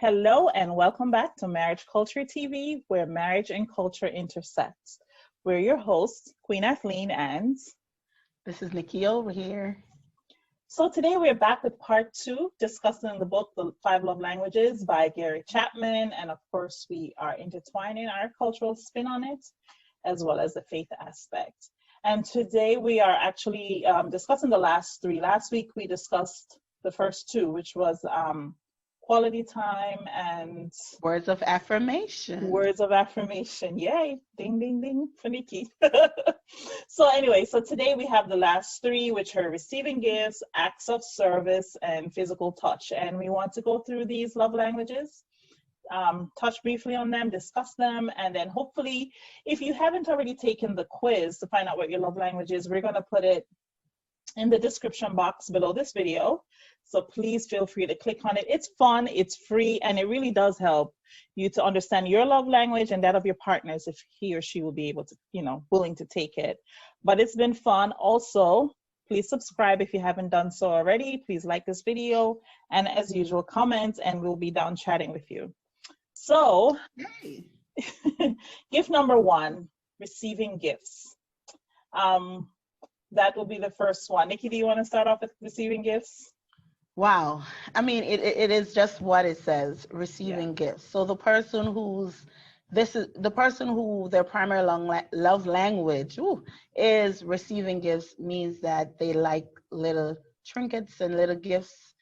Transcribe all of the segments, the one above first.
Hello and welcome back to Marriage Culture TV, where marriage and culture intersects. We're your hosts, Queen Athleen, and This is Nikki over here. so today we're back with part two, discussing the book, The Five Love Languages by Gary Chapman. And of course, we are intertwining our cultural spin on it, as well as the faith aspect. And today we are actually discussing the last three. Last week we discussed the first two, which was quality time and Words of affirmation. words of affirmation. Yay. Ding, ding, ding for Nikki. So anyway, so today we have the last three, which are receiving gifts, acts of service, and physical touch. And we want to go through these love languages, touch briefly on them, discuss them, and then hopefully, if you haven't already taken the quiz to find out what your love language is, we're going to put it in the description box below this video. So please feel free to click on it. It's fun, it's free, and it really does help you to understand your love language and that of your partners if he or she will be able to, willing to take it. But it's been fun. Also, please subscribe if you haven't done so already. Please like this video, and as usual, comment, and we'll be down chatting with you. So, Hey. gift number one, receiving gifts. That will be the first one. Nikki, do you want to start off with receiving gifts? Wow. I mean, it is just what it says, receiving gifts. So the person who their primary love language is receiving gifts means that they like little trinkets and little gifts,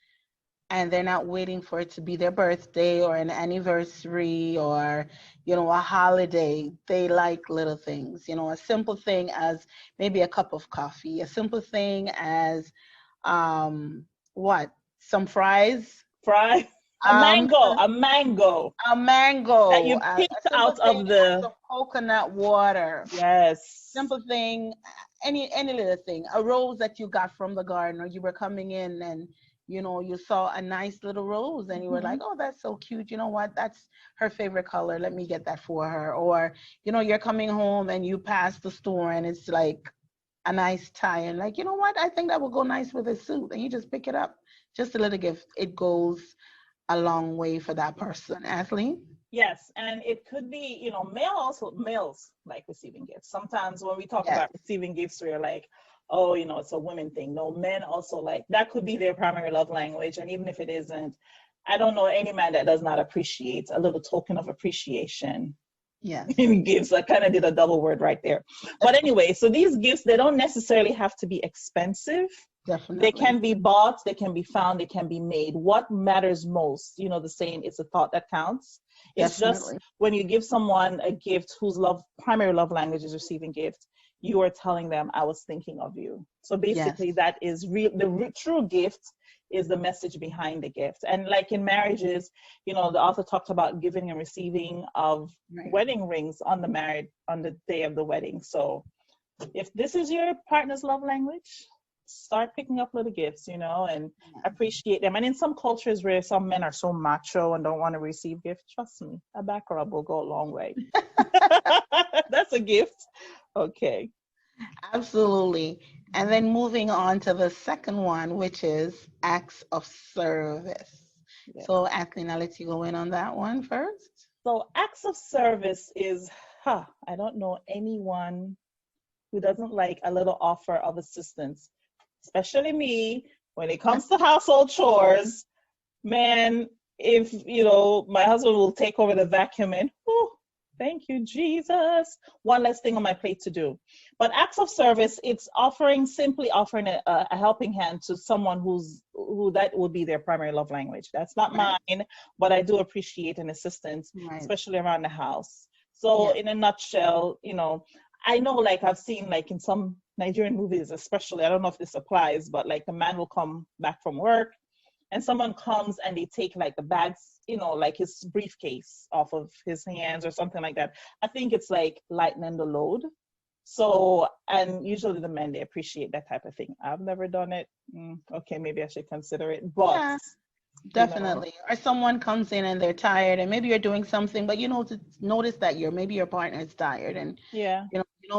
and they're not waiting for it to be their birthday or an anniversary or, a holiday. They like little things, a simple thing as maybe a cup of coffee, a simple thing as, some fries. Fries? A mango that you picked out of the coconut water. Yes. Simple thing, any little thing. A rose that you got from the garden, or you were coming in and you saw a nice little rose and you were like, oh, that's so cute. You know what? That's her favorite color. Let me get that for her. Or, you're coming home and you pass the store and it's like a nice tie and like, you know what? I think that will go nice with a suit. And you just pick it up. Just a little gift. It goes a long way for that person. Athleen? Yes, and it could be, males like receiving gifts. Sometimes when we talk about receiving gifts, we're like, oh, it's a women thing. No, men also like, that could be their primary love language. And even if it isn't, I don't know any man that does not appreciate a little token of appreciation. Yeah. In gifts. I kind of did a double word right there. But anyway, so these gifts, they don't necessarily have to be expensive. Definitely. They can be bought, they can be found, they can be made. What matters most, the saying, it's a thought that counts. It's Definitely. just when you give someone a gift whose primary love language is receiving gift, you are telling them, I was thinking of you. So basically that is real. The true gift is the message behind the gift. And like in marriages, the author talked about giving and receiving of wedding rings on the day of the wedding. So if this is your partner's love language, start picking up little gifts, and appreciate them. And in some cultures where some men are so macho and don't want to receive gifts, trust me, a back rub will go a long way. That's a gift. Okay. Absolutely. And then moving on to the second one, which is acts of service. Yeah. So Athleen, I'll let you go in on that one first. So acts of service is, I don't know anyone who doesn't like a little offer of assistance. Especially me, when it comes to household chores, man, if, my husband will take over the vacuum and, thank you, Jesus, one less thing on my plate to do. But acts of service, it's simply offering a helping hand to someone who that would be their primary love language. That's not mine, but I do appreciate an assistance, especially around the house. So in a nutshell, I know, like I've seen, like in some Nigerian movies especially, I don't know if this applies, but like the man will come back from work and someone comes and they take like the bags, like his briefcase off of his hands or something like that. I think it's like lightening the load. So, and usually the men, they appreciate that type of thing. I've never done it. Okay, maybe I should consider it. But definitely. Or someone comes in and they're tired and maybe you're doing something, but to notice that maybe your partner is tired and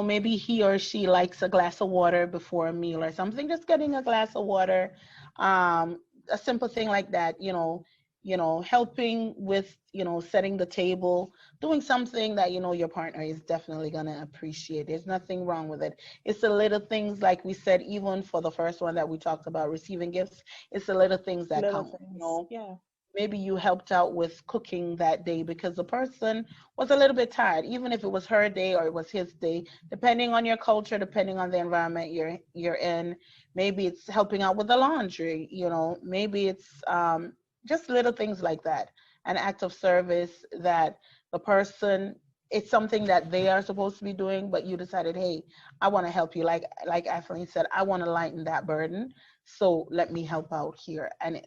maybe he or she likes a glass of water before a meal or something. Just getting a glass of water, a simple thing like that, helping with, setting the table, doing something that, your partner is definitely going to appreciate. There's nothing wrong with it. It's the little things, like we said, even for the first one that we talked about, receiving gifts, it's the little things that Little count, things. Yeah. maybe you helped out with cooking that day because the person was a little bit tired, even if it was her day or it was his day, depending on your culture, depending on the environment you're in. Maybe it's helping out with the laundry, maybe it's just little things like that. An act of service that the person, it's something that they are supposed to be doing, but you decided, hey, I want to help you. Like Kathleen said, I want to lighten that burden. So let me help out here. And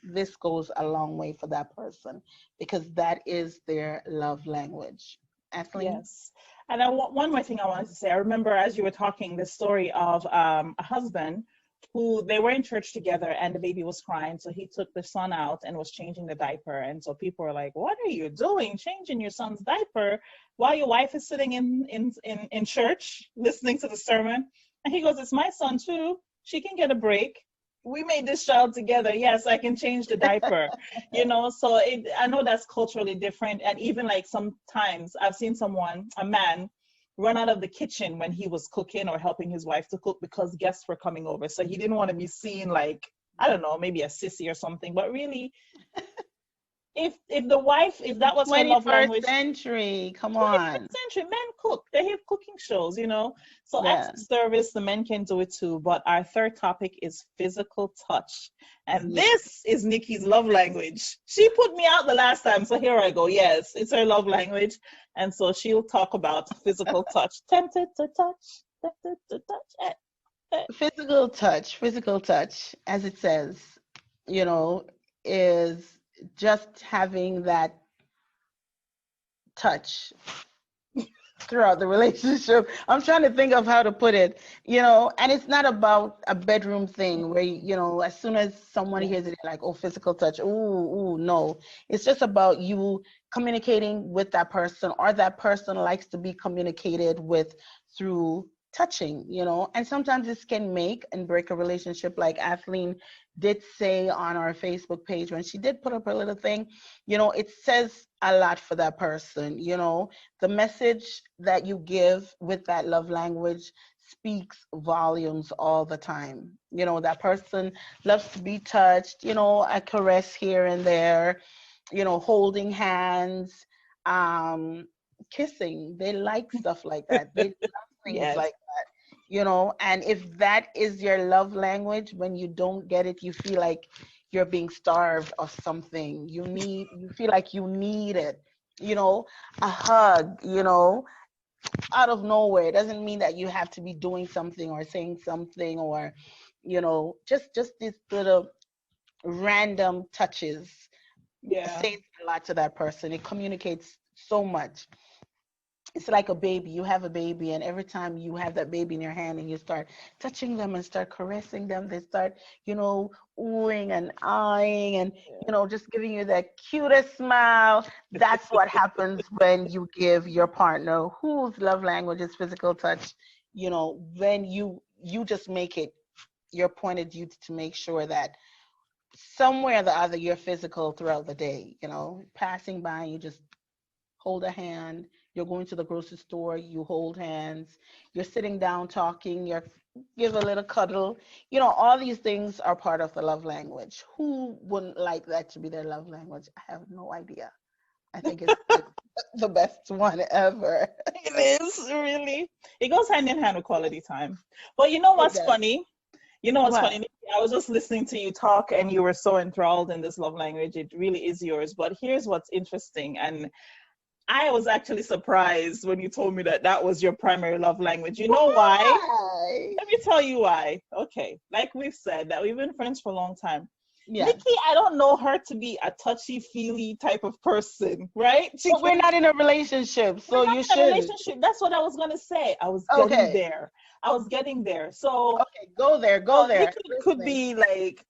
this goes a long way for that person because that is their love language. Kathleen? Yes. And one more thing I wanted to say. I remember as you were talking the story of a husband who they were in church together and the baby was crying. So he took the son out and was changing the diaper. And so people were like, what are you doing changing your son's diaper while your wife is sitting in church listening to the sermon? And he goes, it's my son too. She can get a break. We made this child together. Yes, I can change the diaper. So I know that's culturally different. And even like sometimes I've seen a man, run out of the kitchen when he was cooking or helping his wife to cook because guests were coming over. So he didn't want to be seen like, I don't know, maybe a sissy or something. But really, if that was her love 21st language, century, come 21st on. century, men cook. They have cooking shows, So Yeah. acts of service, the men can do it too. But our third topic is physical touch. And this is Nikki's love language. She put me out the last time, so here I go. Yes, it's her love language. And so she'll talk about physical touch. Tempted to touch, tempted to touch. Physical touch, as it says, is just having that touch throughout the relationship. I'm trying to think of how to put it, and it's not about a bedroom thing where, as soon as someone hears it, they're like, oh, physical touch. Ooh, no. It's just about you communicating with that person, or that person likes to be communicated with through touching, and sometimes this can make and break a relationship. Like Kathleen did say on our Facebook page when she did put up her little thing, it says a lot for that person. The message that you give with that love language speaks volumes all the time. That person loves to be touched, a caress here and there, holding hands, kissing. They like stuff like that. They love things like that, and if that is your love language, when you don't get it, you feel like you're being starved of something. You feel like you need it, a hug, out of nowhere. It doesn't mean that you have to be doing something or saying something, or, just these little random touches. Yeah. Says a lot to that person. It communicates so much. It's like a baby. You have a baby, and every time you have that baby in your hand and you start touching them and start caressing them, they start, oohing and eyeing and, just giving you that cutest smile. That's what happens when you give your partner, whose love language is physical touch, when you just make it your point of duty to make sure that somewhere or the other you're physical throughout the day, passing by, you just hold a hand. You're going to the grocery store, you hold hands. You're sitting down talking, you give a little cuddle. All these things are part of the love language. Who wouldn't like that to be their love language? I have no idea. I think it's the best one ever. It is, really. It goes hand in hand with quality time. But you know what's funny? What? Nikki? I was just listening to you talk and you were so enthralled in this love language. It really is yours. But here's what's interesting. And I was actually surprised when you told me that was your primary love language. You know why? Let me tell you why. Okay. Like we've said, that we've been friends for a long time. Yeah. Nikki, I don't know her to be a touchy-feely type of person, right? But we're not in a relationship, so you should. Relationship. That's what I was gonna say. I was getting there. So okay, go there. Nikki could be like,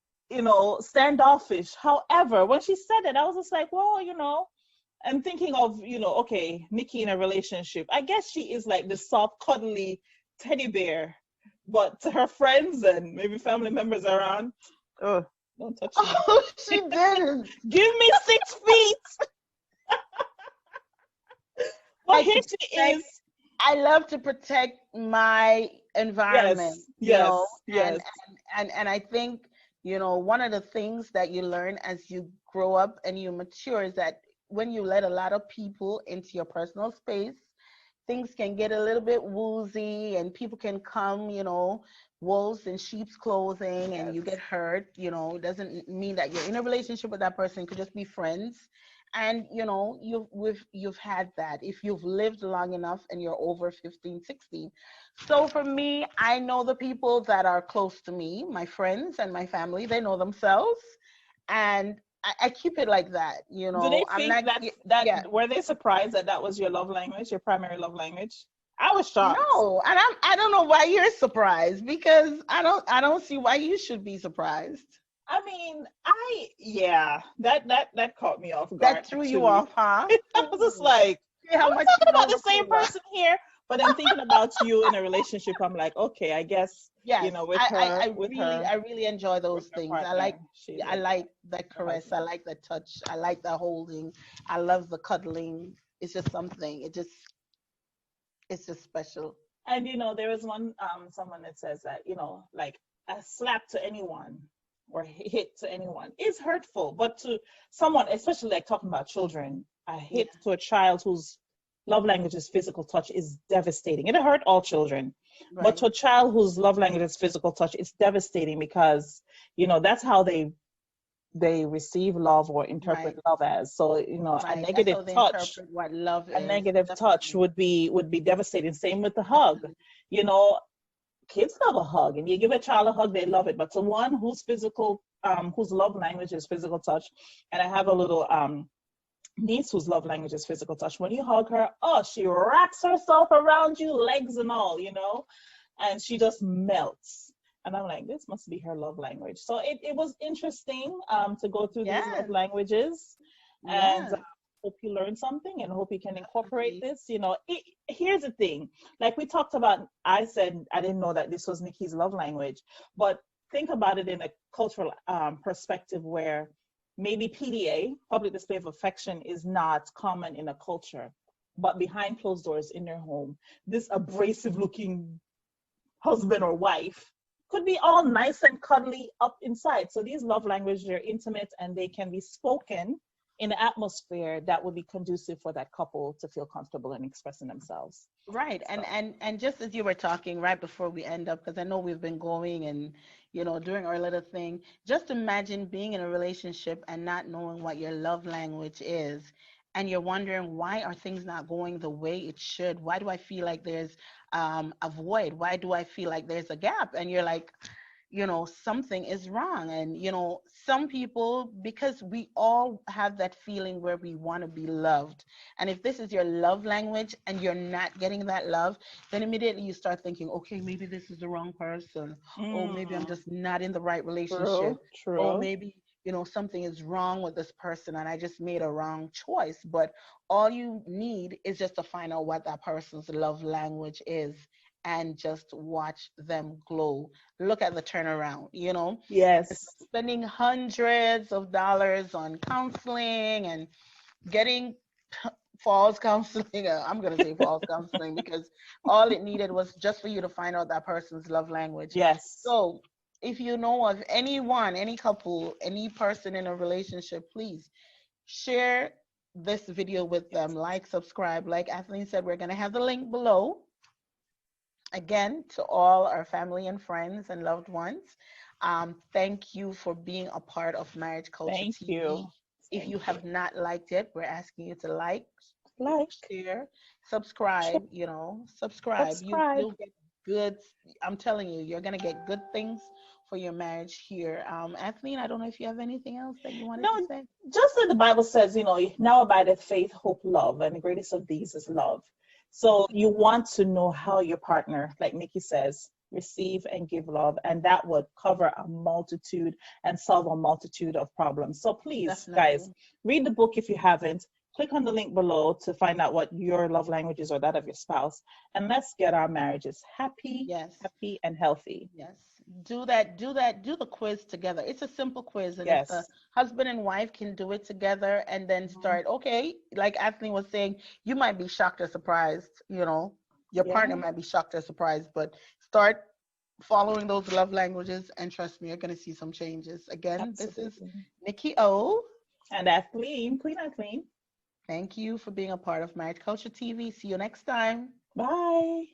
standoffish. However, when she said it, I was just like, well, I'm thinking of, okay, Nikki in a relationship. I guess she is like the soft, cuddly teddy bear, but to her friends and maybe family members around, Don't touch me. Oh, she didn't. Give me 6 feet. Well, Like here to she protect, is. I love to protect my environment, Yes, you know, yes, yes. and I think, you know, one of the things that you learn as you grow up and you mature is that when you let a lot of people into your personal space, things can get a little bit woozy and people can come, you know, wolves in sheep's clothing and Yes. you get hurt. You know, it doesn't mean that you're in a relationship with that person. It could just be friends. And you know, you've had that if you've lived long enough and you're over 15, 16. So for me, I know the people that are close to me, my friends and my family, they know themselves. And I keep it like that, you Do they know. I'm think not, that yeah. were they surprised that that was your love language, your primary love language? I was shocked. No, and I don't know why you're surprised because I don't see why you should be surprised. I mean, yeah, that caught me off guard That threw you actually. off, huh? I was just like, See how are we much you talking know about the the same Kula. person here? But then thinking about you in a relationship, I'm like, okay, I guess, Yes, with her, I really enjoy with those her things. partner, she's I with like the her caress, I husband. like the touch, I like the holding, I love the cuddling. It's just something. It's just special. And there was one someone that says that, like a slap to anyone or hit to anyone is hurtful, but to someone, especially like talking about children, a Yeah, hit to a child whose love language is physical touch is devastating. It hurt all children, but right, to a child whose love language is physical touch, it's devastating because that's how they receive love or interpret right, love as. So a right. That's negative how they touch interpret what love a is. negative touch Definitely, would be devastating. Same with the hug. definitely. You know, kids love a hug, and you give a child a hug, they love it. But to one whose love language is physical touch, and I have a little niece whose love language is physical touch. When you hug her, oh, she wraps herself around you, legs and all, and she just melts. And I'm like, this must be her love language. So it was interesting to go through these love Yes, languages, and yes, hope you learn something and hope you can incorporate definitely. this. Here's the thing, like we talked about, I said I didn't know that this was Nikki's love language, but think about it in a cultural perspective where maybe PDA, public display of affection, is not common in a culture, but behind closed doors in their home, this abrasive looking husband or wife could be all nice and cuddly up inside. So these love languages are intimate and they can be spoken in an atmosphere that would be conducive for that couple to feel comfortable in expressing themselves. Right. And So just as you were talking right before we end up, because I know we've been going and doing our little thing, just imagine being in a relationship and not knowing what your love language is. And you're wondering, why are things not going the way it should? Why do I feel like there's a void? Why do I feel like there's a gap? And you're like, something is wrong. And, some people, because we all have that feeling where we want to be loved. And if this is your love language and you're not getting that love, then immediately you start thinking, okay, maybe this is the wrong person. Oh, maybe I'm mm, just not in the right relationship. true, Oh, true. maybe, something is wrong with this person and I just made a wrong choice. But all you need is just to find out what that person's love language is and just watch them glow. Look at the turnaround, Yes. spending hundreds of dollars on counseling and getting false counseling. I'm going to say false counseling because all it needed was just for you to find out that person's love language. Yes. So if you know of anyone, any couple, any person in a relationship, please share this video with them. Like, subscribe. Like Kathleen said, we're going to have the link below. Again, to all our family and friends and loved ones, thank you for being a part of Marriage Culture Thank TV. you. If you Thank you. have not liked it, we're asking you to like, Like, share, share, subscribe. Subscribe. subscribe. You'll get good. I'm telling you, you're gonna get good things for your marriage here. Anthony, I don't know if you have anything else that you wanted to No, say. just that the Bible says, now abideth faith, hope, love, and the greatest of these is love. So you want to know how your partner, like Nikki says, receive and give love, and that would cover a multitude and solve a multitude of problems. So please, guys, Definitely. read the book if you haven't. Click on the link below to find out what your love language is or that of your spouse, and let's get our marriages happy, Yes. happy, and healthy. Yes. do the quiz together. It's a simple quiz, and if the Yes. husband and wife can do it together and then Mhm. start, okay, like Anthony was saying, you might be shocked or surprised, your partner Yeah, might be shocked or surprised, but start following those love languages, and trust me, you're going to see some changes. Again, this is absolutely. Nikki O. And that's Queen and Queen. Thank you for being a part of Marriage Culture TV. See you next time. Bye.